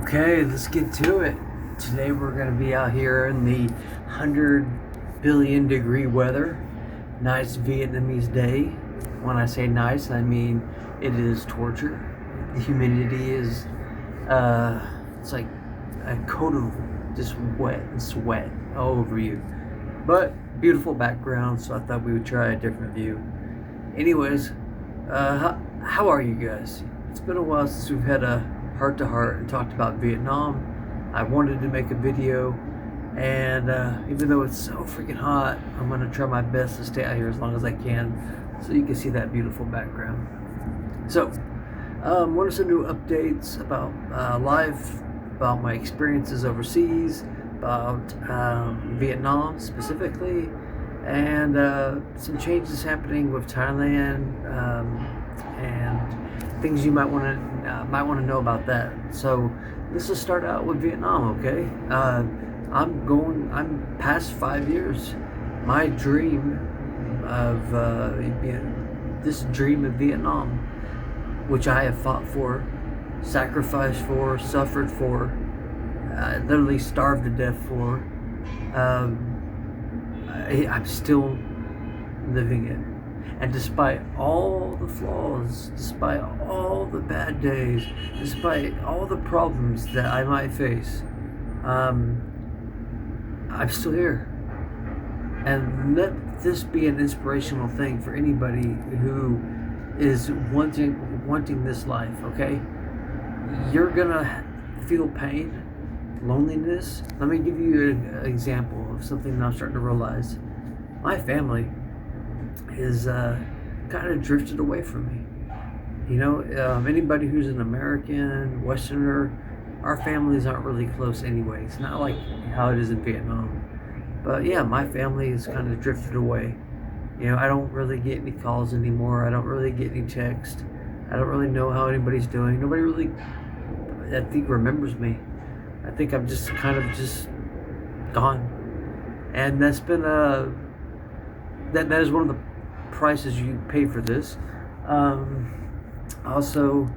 Okay, let's get to it. Today we're going to be out here in the 100 billion degree weather. Nice Vietnamese day. When I say nice, I mean it is torture. The humidity is, it's like a coat of just wet and sweat all over you. But beautiful background, so I thought we would try a different view. Anyways, how are you guys? It's been a while since we've had a heart to heart and talked about Vietnam. I wanted to make a video, and even though it's so freaking hot, I'm gonna try my best to stay out here as long as I can so you can see that beautiful background. So, what are some new updates about life, about my experiences overseas, about Vietnam specifically, and some changes happening with Thailand, and things you might want to know about that. So let's just start out with Vietnam, okay? I'm past 5 years. My dream of this dream of Vietnam, which I have fought for, sacrificed for, suffered for, literally starved to death for. I'm still living it. And despite all the flaws, despite all the bad days, despite all the problems that I might face, I'm still here. And let this be an inspirational thing for anybody who is wanting this life, okay? You're gonna feel pain, loneliness. Let me give you an example of something that I'm starting to realize. My family is kind of drifted away from me. You know, anybody who's an American, Westerner, our families aren't really close anyway. It's not like how it is in Vietnam. But yeah, my family is kind of drifted away. You know, I don't really get any calls anymore. I don't really get any text. I don't really know how anybody's doing. Nobody really, I think, remembers me. I think I'm just kind of just gone. And that's been that is one of the prices you pay for this. Also,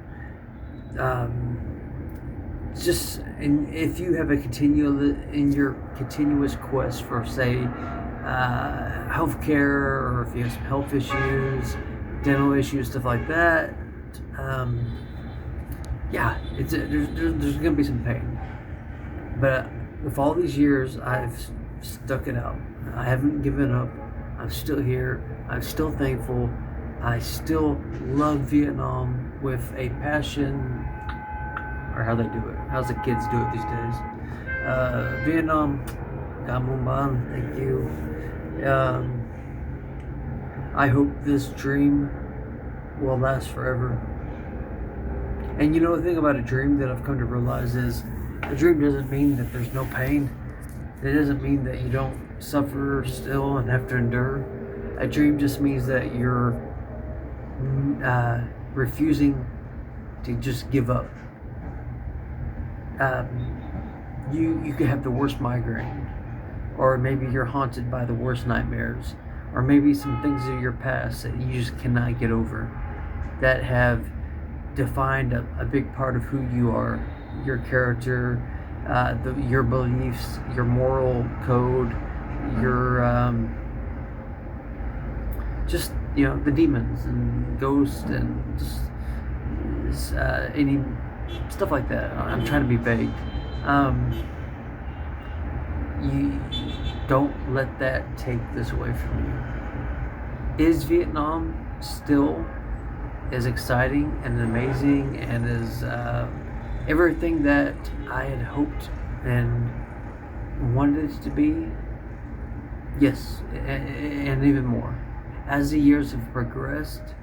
just if you have in your continuous quest for, say, healthcare, or if you have some health issues, dental issues, stuff like that, yeah, there's gonna be some pain. But with all these years, I've stuck it out. I haven't given up. I'm still here. I'm still thankful. I still love Vietnam with a passion, or how they do it. How's the kids do it these days? Vietnam, Cảm ơn, thank you. I hope this dream will last forever. And you know, the thing about a dream that I've come to realize is a dream doesn't mean that there's no pain. It doesn't mean that you don't suffer still and have to endure. A dream just means that you're refusing to just give up. You could have the worst migraine, or maybe you're haunted by the worst nightmares, or maybe some things of your past that you just cannot get over, that have defined a big part of who you are, your character, your beliefs, your moral code, your just, you know, the demons and ghosts and just any stuff like that. I'm trying to be vague. You don't let that take this away from you. Is Vietnam still as exciting and amazing and as everything that I had hoped and wanted it to be? Yes, and even more. As the years have progressed,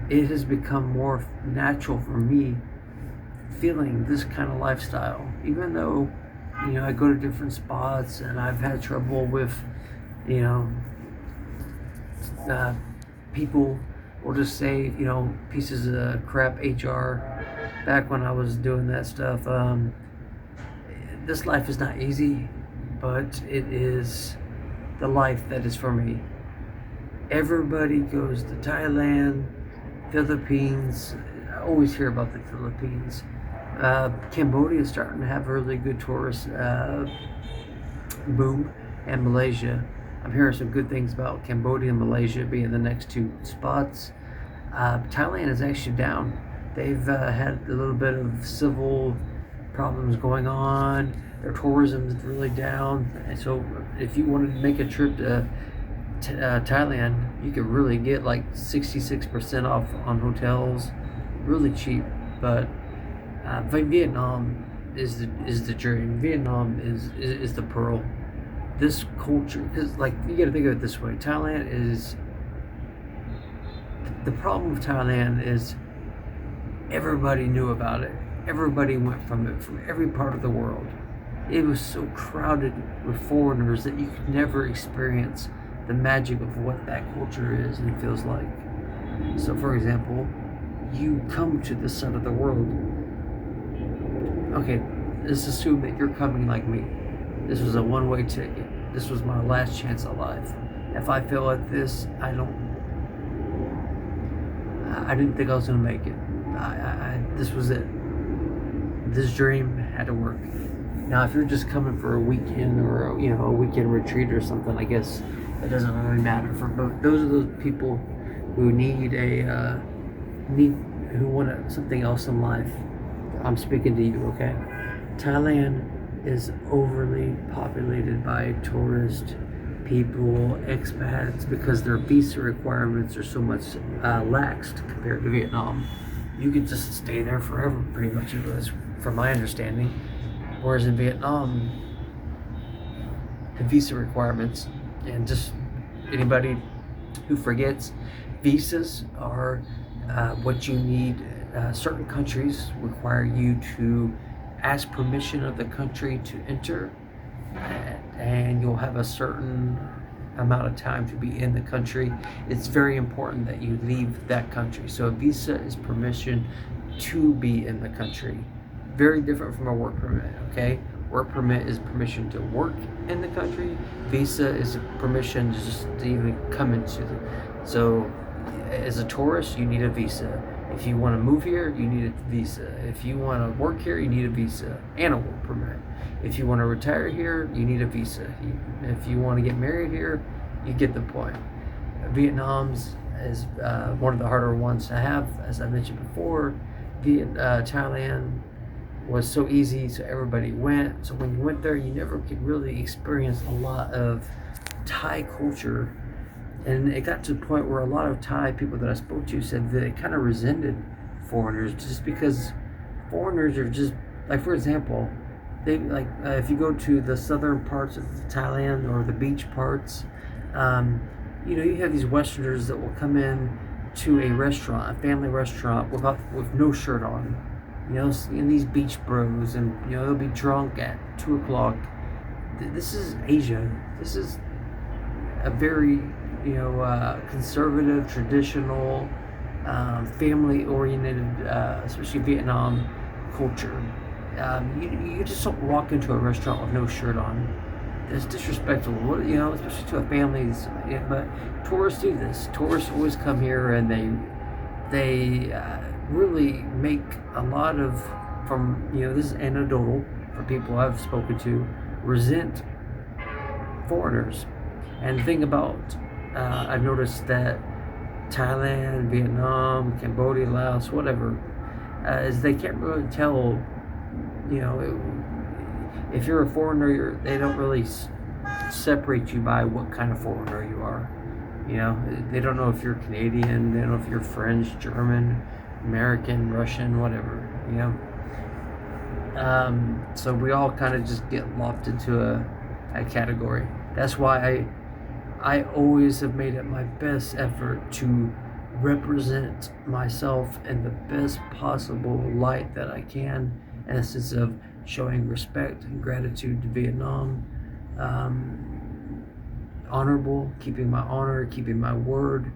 it has become more natural for me feeling this kind of lifestyle. Even though, you know, I go to different spots and I've had trouble with, you know, people, or just say, you know, pieces of crap HR back when I was doing that stuff. This life is not easy, but it is the life that is for me. Everybody goes to Thailand, Philippines. I always hear about the Philippines. Cambodia is starting to have a really good tourist boom, and Malaysia. I'm hearing some good things about Cambodia and Malaysia being the next two spots. Thailand is actually down. They've had a little bit of civil problems going on. Their tourism is really down. And so, if you wanted to make a trip to Thailand, you could really get like 66% off on hotels, really cheap. But Vietnam is the dream. Vietnam is the pearl. This culture, because like you got to think of it this way: Thailand is the problem with Thailand is everybody knew about it. Everybody went from it from every part of the world. It was so crowded with foreigners that you could never experience the magic of what that culture is and feels like. So, for example, you come to this side of the world. Okay, let's assume that you're coming like me. This was a one-way ticket. This was my last chance at life. If I fail at this, I didn't think I was gonna make it. This was it. This dream had to work. Now, if you're just coming for a weekend or a weekend retreat or something, I guess it doesn't really matter. But those are those people who who want something else in life. I'm speaking to you, okay? Thailand is overly populated by tourist people, expats, because their visa requirements are so much laxed compared to Vietnam. You could just stay there forever, pretty much, from my understanding. Whereas in Vietnam, the visa requirements, and just anybody who forgets, visas are what you need. Certain countries require you to ask permission of the country to enter, and you'll have a certain amount of time to be in the country. It's very important that you leave that country. So a visa is permission to be in the country. Very different from a work permit, okay? Work permit is permission to work in the country. Visa is permission to just even come into the... So as a tourist, you need a visa. If you want to move here, you need a visa. If you want to work here, you need a visa and a work permit. If you want to retire here, you need a visa. If you want to get married here, you get the point. Vietnam's is one of the harder ones to have, as I mentioned before. Thailand was so easy, so everybody went. So when you went there, you never could really experience a lot of Thai culture. And it got to the point where a lot of Thai people that I spoke to said that they kind of resented foreigners just because foreigners are just, like, for example, they like if you go to the southern parts of Thailand or the beach parts, you have these Westerners that will come in to a restaurant, a family restaurant, with no shirt on, and these beach bros, and they'll be drunk at 2 o'clock. This is Asia. This is a very conservative, traditional, family-oriented, especially Vietnam culture. You just don't walk into a restaurant with no shirt on. It's disrespectful, especially to a family. But tourists do this. Tourists always come here, and they really make a lot of, this is anecdotal for people I've spoken to, resent foreigners. And the thing about I've noticed that Thailand, Vietnam, Cambodia, Laos, whatever, is they can't really tell, if you're a foreigner, they don't really separate you by what kind of foreigner you are. They don't know if you're Canadian, they don't know if you're French, German, American, Russian, whatever, So we all kind of just get lopped into a category. That's why I always have made it my best effort to represent myself in the best possible light that I can, in a sense of showing respect and gratitude to Vietnam, honorable, keeping my honor, keeping my word,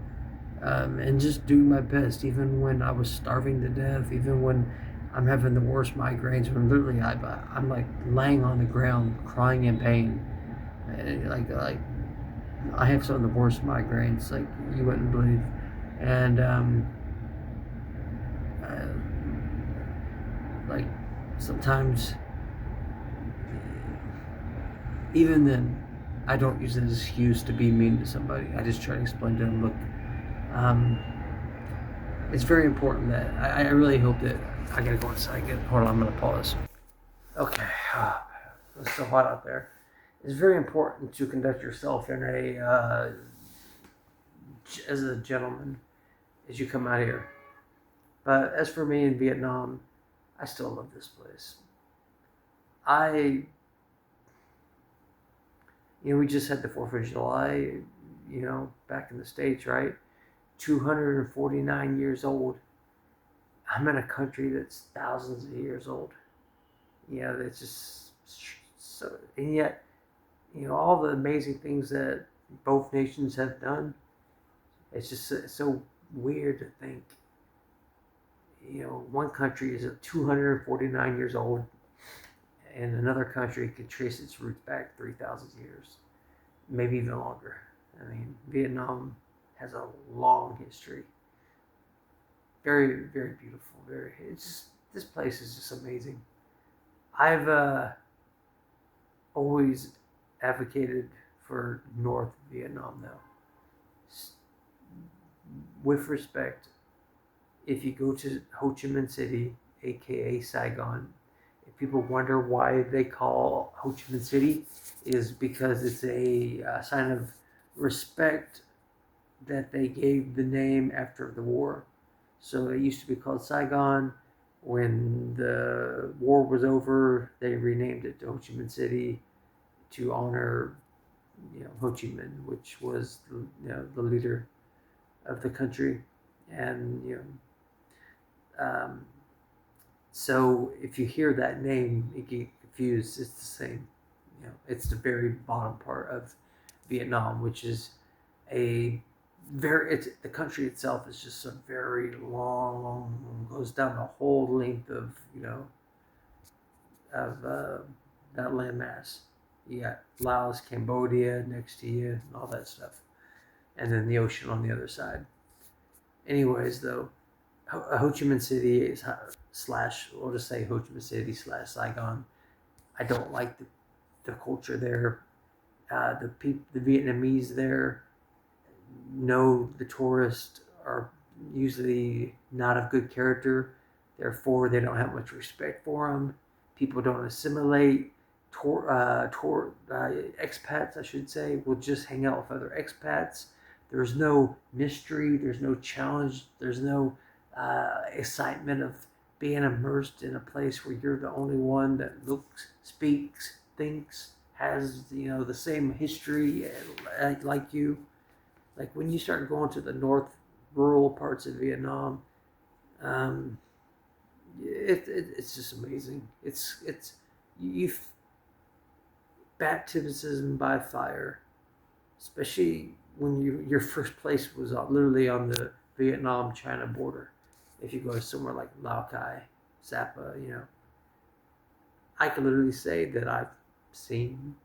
and just doing my best, even when I was starving to death, even when I'm having the worst migraines, when literally I'm like laying on the ground crying in pain, like I have some of the worst migraines, like you wouldn't believe. And like sometimes, even then, I don't use it as an excuse to be mean to somebody. I just try to explain to them, look, um, it's very important that I really hope that I gotta go inside. Hold on, I'm gonna pause. Okay, it's so hot out there. It's very important to conduct yourself in as a gentleman as you come out here. But as for me in Vietnam, I still love this place. We just had the 4th of July, back in the States, right? 249 years old. I'm in a country that's thousands of years old. It's just so, and yet, all the amazing things that both nations have done, it's just so weird to think, one country is 249 years old, and another country could trace its roots back 3,000 years, maybe even longer. I mean, Vietnam has a long history. Very, very beautiful. This place is just amazing. I've always advocated for North Vietnam, though. With respect, if you go to Ho Chi Minh City, aka Saigon, if people wonder why they call Ho Chi Minh City, is because it's a sign of respect that they gave the name after the war. So it used to be called Saigon. When the war was over, they renamed it to Ho Chi Minh City to honor, Ho Chi Minh, which was the leader of the country, and so if you hear that name, you get confused. It's the same. It's the very bottom part of Vietnam, which is the country itself is just a very long, goes down the whole length of that landmass. You got Laos, Cambodia next to you, and all that stuff, and then the ocean on the other side. Anyways, though, Ho Chi Minh City is we'll just say Ho Chi Minh City / Saigon. I don't like the culture there. The Vietnamese there know the tourists are usually not of good character. Therefore, they don't have much respect for them. People don't assimilate. Expats, I should say, will just hang out with other expats. There's no mystery. There's no challenge. There's no excitement of being immersed in a place where you're the only one that looks, speaks, thinks, has the same history like you. Like when you start going to the north rural parts of Vietnam, it's just amazing. It's you baptism by fire, especially when your first place was literally on the Vietnam-China border. If you go to somewhere like Lao Cai, Sapa, I can literally say that I've seen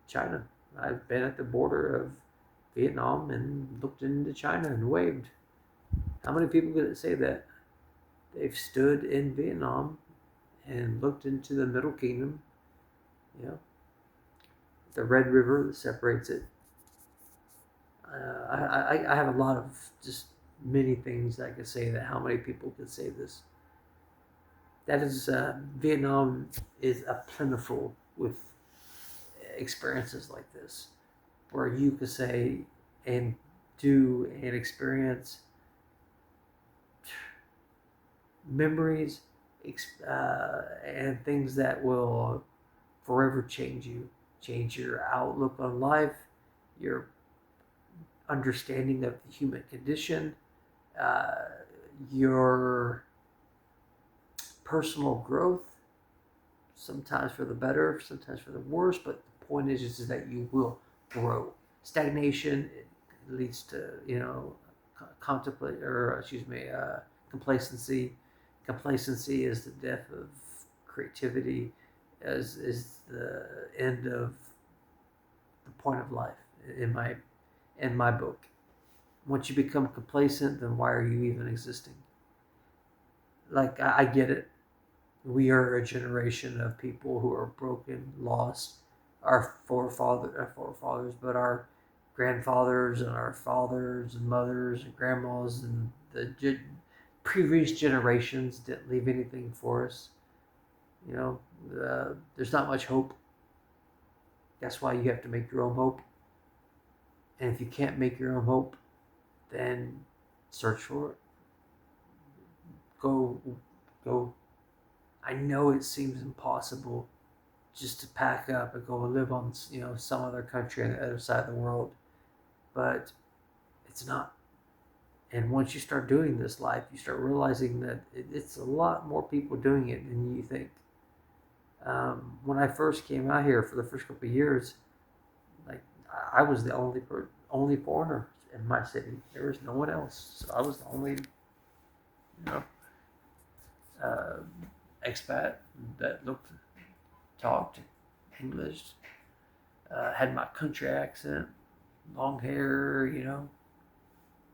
China. I've been at the border of Vietnam and looked into China and waved. How many people could say that? They've stood in Vietnam and looked into the Middle Kingdom, the Red River that separates it. I have a lot of just many things I could say that how many people could say this. That is, Vietnam is a plentiful with experiences like this, where you could say and do and experience memories and things that will forever change you, change your outlook on life, your understanding of the human condition, your personal growth, sometimes for the better, sometimes for the worse, but the point is that you will grow. Stagnation leads to, complacency. Complacency is the death of creativity, as is the end of the point of life in my book. Once you become complacent, then why are you even existing? Like, I get it. We are a generation of people who are broken, lost. Our forefathers, but our grandfathers and our fathers and mothers and grandmas and previous generations didn't leave anything for us. You know, there's not much hope. That's why you have to make your own hope. And if you can't make your own hope, then search for it. Go, go. I know it seems impossible just to pack up and go and live on, some other country on the other side of the world, but it's not. And once you start doing this life, you start realizing that it's a lot more people doing it than you think. When I first came out here for the first couple of years, like I was the only foreigner in my city. There was no one else, so I was the only, know, uh, expat that talked English, had my country accent, long hair,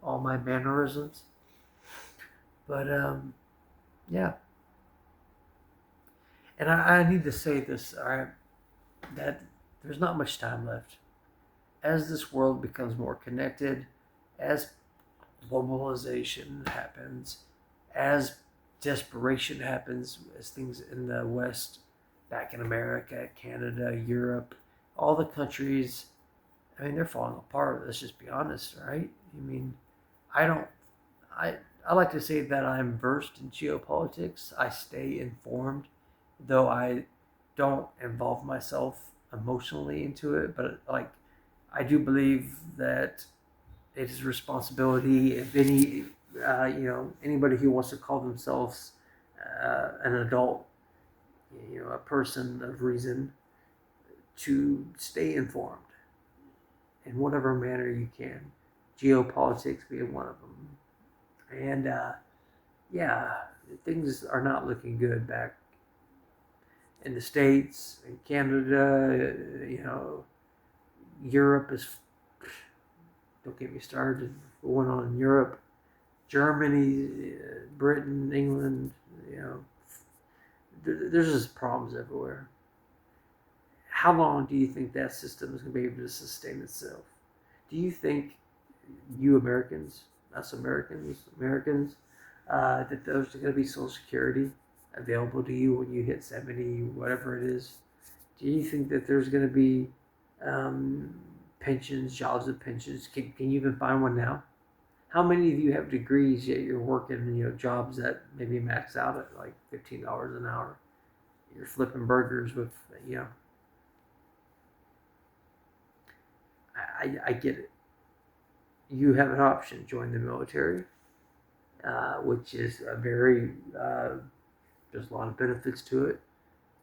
all my mannerisms. But yeah, and I need to say this, all right, that there's not much time left. As this world becomes more connected, as globalization happens, as desperation happens, as things in the West, back in America, Canada, Europe, all the countries, I mean, they're falling apart. Let's just be honest, right? I mean, I don't, I like to say that I'm versed in geopolitics. I stay informed, though I don't involve myself emotionally into it. But like, I do believe that it is responsibility if anybody who wants to call themselves an adult, a person of reason, to stay informed in whatever manner you can. Geopolitics being one of them. And yeah, things are not looking good back in the States, in Canada, Europe is, don't get me started, going on in Europe, Germany, Britain, England, there's just problems everywhere. How long do you think that system is going to be able to sustain itself? Do you think you Americans, us Americans, that there's going to be Social Security available to you when you hit 70, whatever it is? Do you think that there's going to be pensions, jobs of pensions? Can you even find one now? How many of you have degrees yet you're working, jobs that maybe max out at like $15 an hour? You're flipping burgers with, I get it. You have an option: join the military, which is a very there's a lot of benefits to it.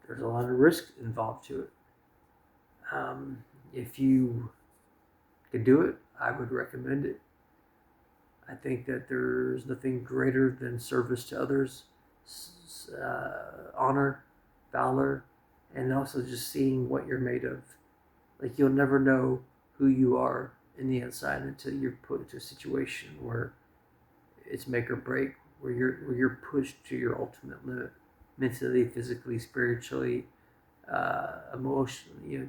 There's a lot of risk involved to it. If you can do it, I would recommend it. I think that there's nothing greater than service to others, honor, valor, and also just seeing what you're made of. Like, you'll never know who you are in the inside until you're put into a situation where it's make or break, where you're pushed to your ultimate limit, mentally, physically, spiritually, emotionally.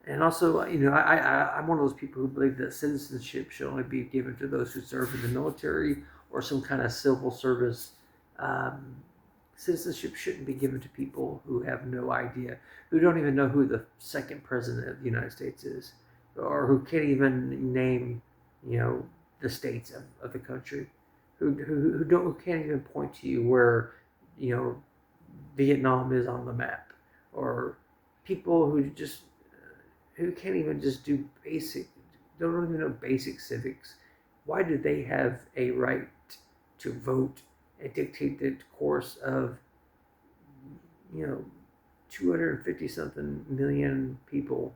And also, I'm one of those people who believe that citizenship should only be given to those who serve in the military or some kind of civil service. Citizenship shouldn't be given to people who have no idea, who don't even know who the second president of the United States is, or who can't even name, the states of the country, who can't even point to you where, Vietnam is on the map, or people who can't even just do don't even know basic civics. Why do they have a right to vote and dictate the course of, 250 something million people,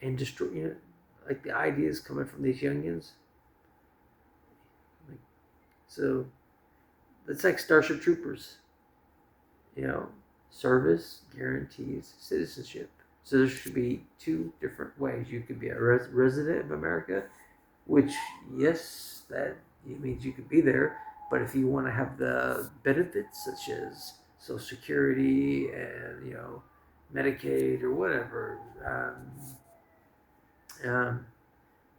and destroy, like the ideas coming from these youngins? So it's like Starship Troopers. Service guarantees citizenship. So there should be two different ways. You could be a resident of America, which, yes, that means you could be there, But if you want to have the benefits such as Social Security and Medicaid or whatever,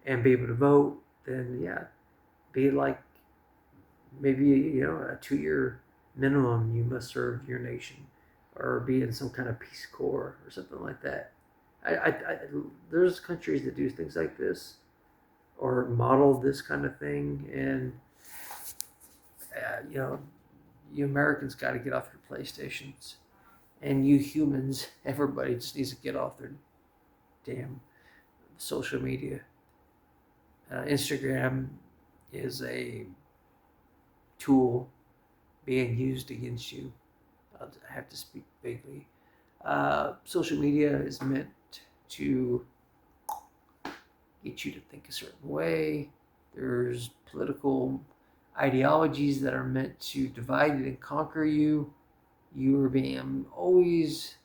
and be able to vote, then yeah, be like maybe a 2-year minimum you must serve your nation, or be in some kind of Peace Corps or something like that. There's countries that do things like this or model this kind of thing, and you Americans got to get off your PlayStations, and you humans, everybody just needs to get off their damn social media. Instagram is a tool being used against you. I have to speak vaguely. Social media is meant to get you to think a certain way. There's political ideologies that are meant to divide and conquer you. You are being always,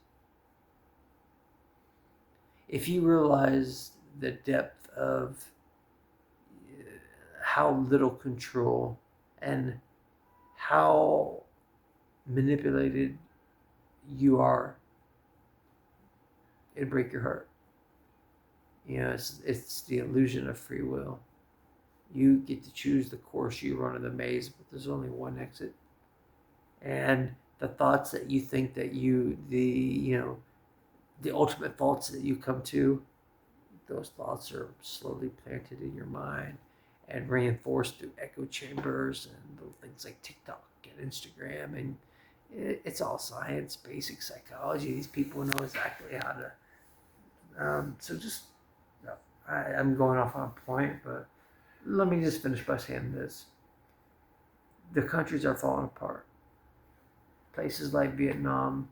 if you realize the depth of how little control and how manipulated you are, it'd break your heart. It's the illusion of free will. You get to choose the course you run in the maze, but there's only one exit. And the thoughts that you think that the ultimate thoughts that you come to, those thoughts are slowly planted in your mind and reinforced through echo chambers and little things like TikTok and Instagram. And it's all science, basic psychology. These people know exactly how to. So just, I'm going off on a point, but let me just finish by saying this. The countries are falling apart. Places like Vietnam,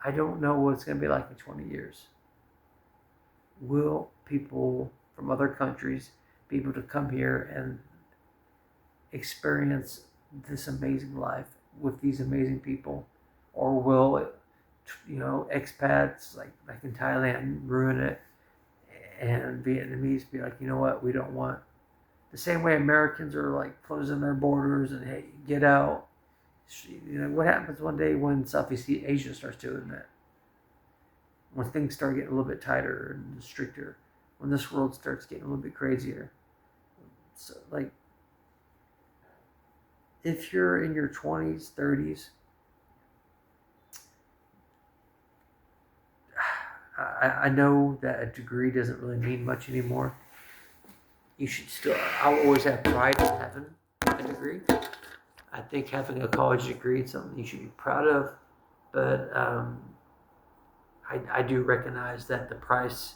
I don't know what it's going to be like in 20 years. Will people from other countries be able to come here and experience this amazing life with these amazing people? Or will expats like in Thailand ruin it, and Vietnamese be like, you know what, we don't want, the same way Americans are like closing their borders and hey, get out. What happens one day when Southeast Asia starts doing that? When things start getting a little bit tighter and stricter, when this world starts getting a little bit crazier. So, like, if you're in your 20s, 30s, I know that a degree doesn't really mean much anymore. You should still, I'll always have pride in having a degree. I think having a college degree is something you should be proud of, but I do recognize that the price,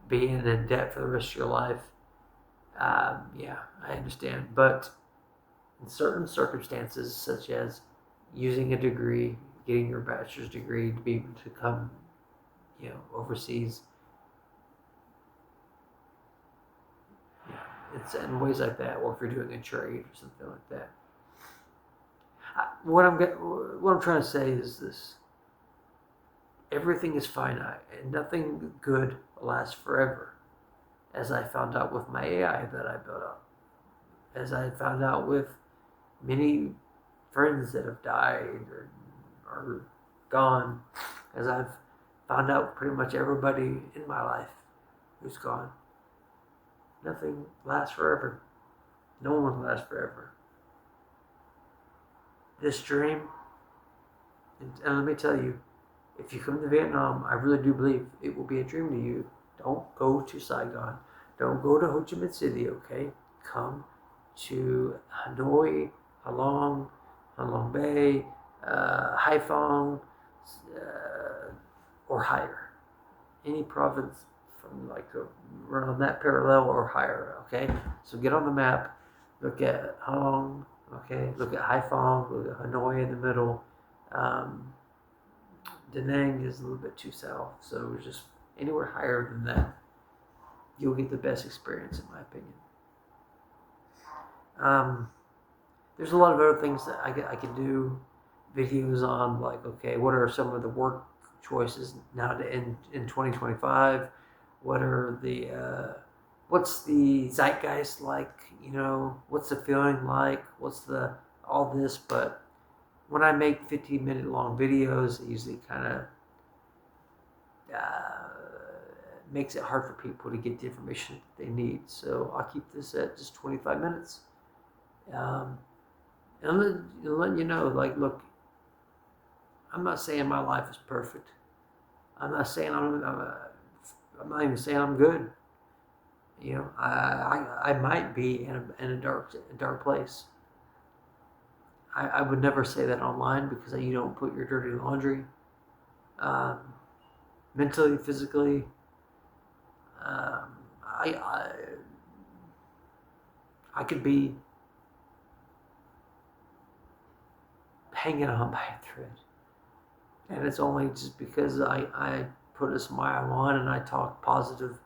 being in debt for the rest of your life, yeah, I understand. But in certain circumstances, such as using a degree, getting your bachelor's degree to be able to come, overseas, it's in ways like that, or if you're doing a trade or something like that. What I'm trying to say is this: everything is finite, and nothing good lasts forever. As I found out with my AI that I built up, as I found out with many friends that have died or are gone, as I've found out pretty much everybody in my life who's gone. Nothing lasts forever. No one lasts forever. This dream, and let me tell you, if you come to Vietnam, I really do believe it will be a dream to you. Don't go to Saigon. Don't go to Ho Chi Minh City, okay? Come to Hanoi, Halong, Halong Bay, Haiphong, or higher. Any province from like around that parallel or higher, okay? So get on the map, look at Halong, okay? Look at Haiphong, look at Hanoi in the middle. Da Nang is a little bit too south, so just anywhere higher than that, you'll get the best experience, in my opinion. There's a lot of other things that I can do videos on, like, okay, what are some of the work choices now in 2025? What are the what's the zeitgeist like? What's the feeling like? What's the all this? But when I make 15-minute long videos, it usually kind of makes it hard for people to get the information they need. So I'll keep this at just 25 minutes. Um, and letting you know, like, look, I'm not saying my life is perfect. I'm not saying I'm not even saying I'm good. I might be in a dark place. I would never say that online because you don't put your dirty laundry, um, mentally, physically. I I could be hanging on by a thread, and it's only just because I put a smile on and I talk positive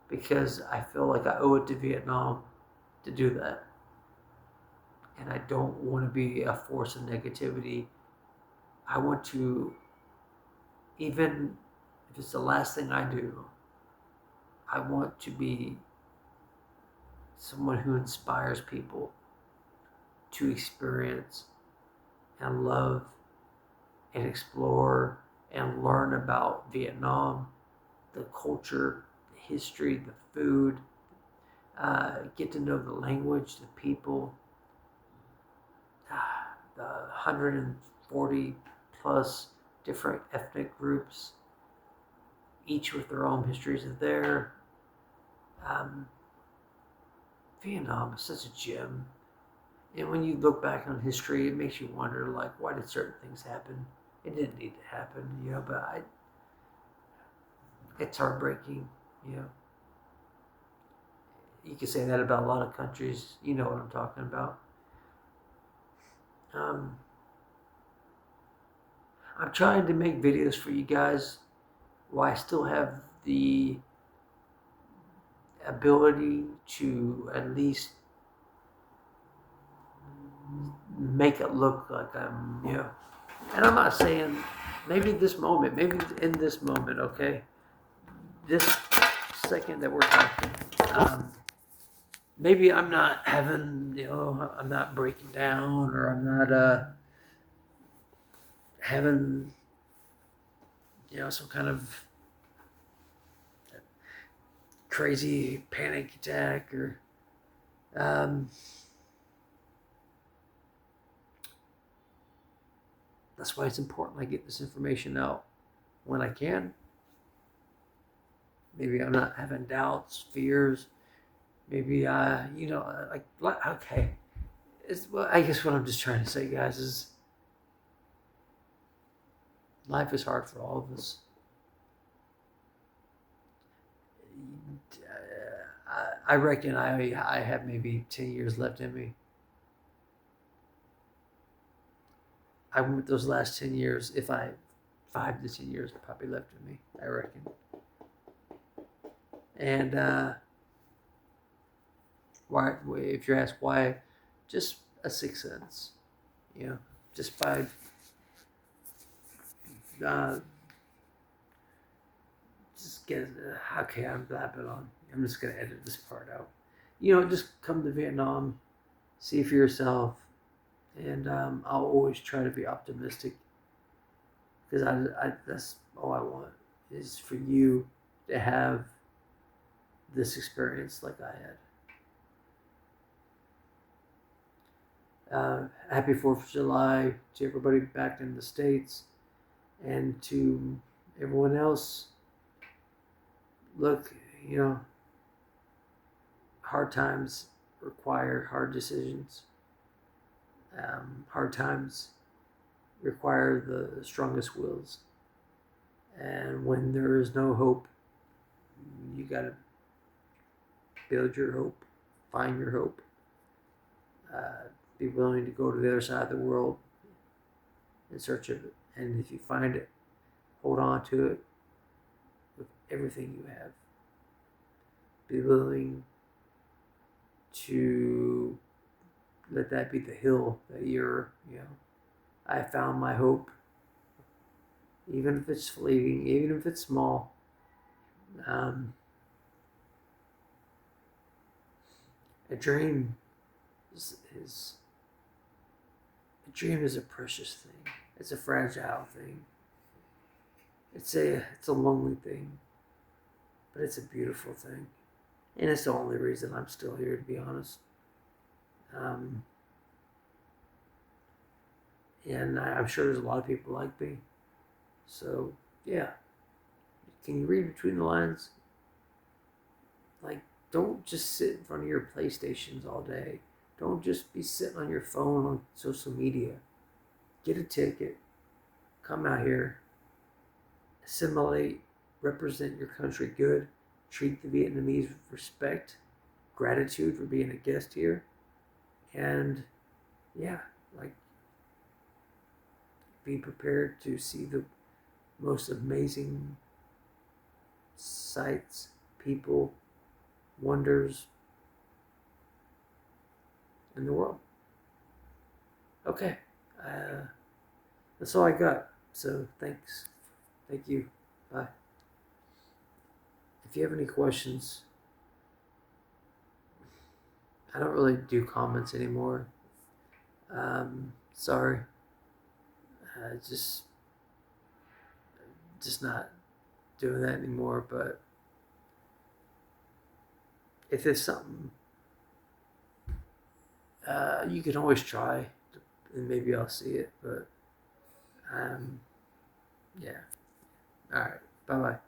because I feel like I owe it to Vietnam to do that. And I don't want to be a force of negativity. I want to, even if it's the last thing I do, I want to be someone who inspires people to experience and love and explore and learn about Vietnam, the culture, the history, the food, get to know the language, the people, the 140 plus different ethnic groups, each with their own histories of their. Vietnam is such a gem. And when you look back on history, it makes you wonder, like, why did certain things happen? It didn't need to happen, but it's heartbreaking, you know. You can say that about a lot of countries. You know what I'm talking about. I'm trying to make videos for you guys while I still have the ability to at least make it look like I'm. And I'm not saying maybe in this moment, okay? This second that we're talking, maybe I'm not having, I'm not breaking down, or I'm not having, some kind of crazy panic attack, or that's why it's important I get this information out when I can. Maybe I'm not having doubts, fears. Maybe okay. I guess what I'm just trying to say, guys, is life is hard for all of us. I reckon I have maybe 10 years left in me. I want those last 10 years, 5 to 10 years probably left in me, I reckon. And why, if you're asked why, just a sixth sense, just by just get okay. I'm blabbing on. I'm just gonna edit this part out. Just come to Vietnam, see for yourself, and I'll always try to be optimistic because that's all I want is for you to have this experience like I had. Happy 4th of July to everybody back in the States, and to everyone else. Look, hard times require hard decisions. Hard times require the strongest wills. And when there is no hope, you got to build your hope, find your hope, be willing to go to the other side of the world in search of it. And if you find it, hold on to it with everything you have. Be willing to let that be the hill that I found my hope, even if it's fleeting, even if it's small. A dream is a dream is a precious thing. It's a fragile thing. It's a lonely thing, but it's a beautiful thing, and it's the only reason I'm still here, to be honest. Um, and I'm sure there's a lot of people like me. So yeah, can you read between the lines? Like, don't just sit in front of your PlayStations all day. Don't just be sitting on your phone on social media. Get a ticket. Come out here. Assimilate. Represent your country good. Treat the Vietnamese with respect. Gratitude for being a guest here. And yeah, like, be prepared to see the most amazing sights, people, wonders in the world. Okay, that's all I got. So thanks. Thank you. Bye. If you have any questions, I don't really do comments anymore. Sorry. Just not doing that anymore. But if there's something, you can always try, and maybe I'll see it. But yeah. All right. Bye bye.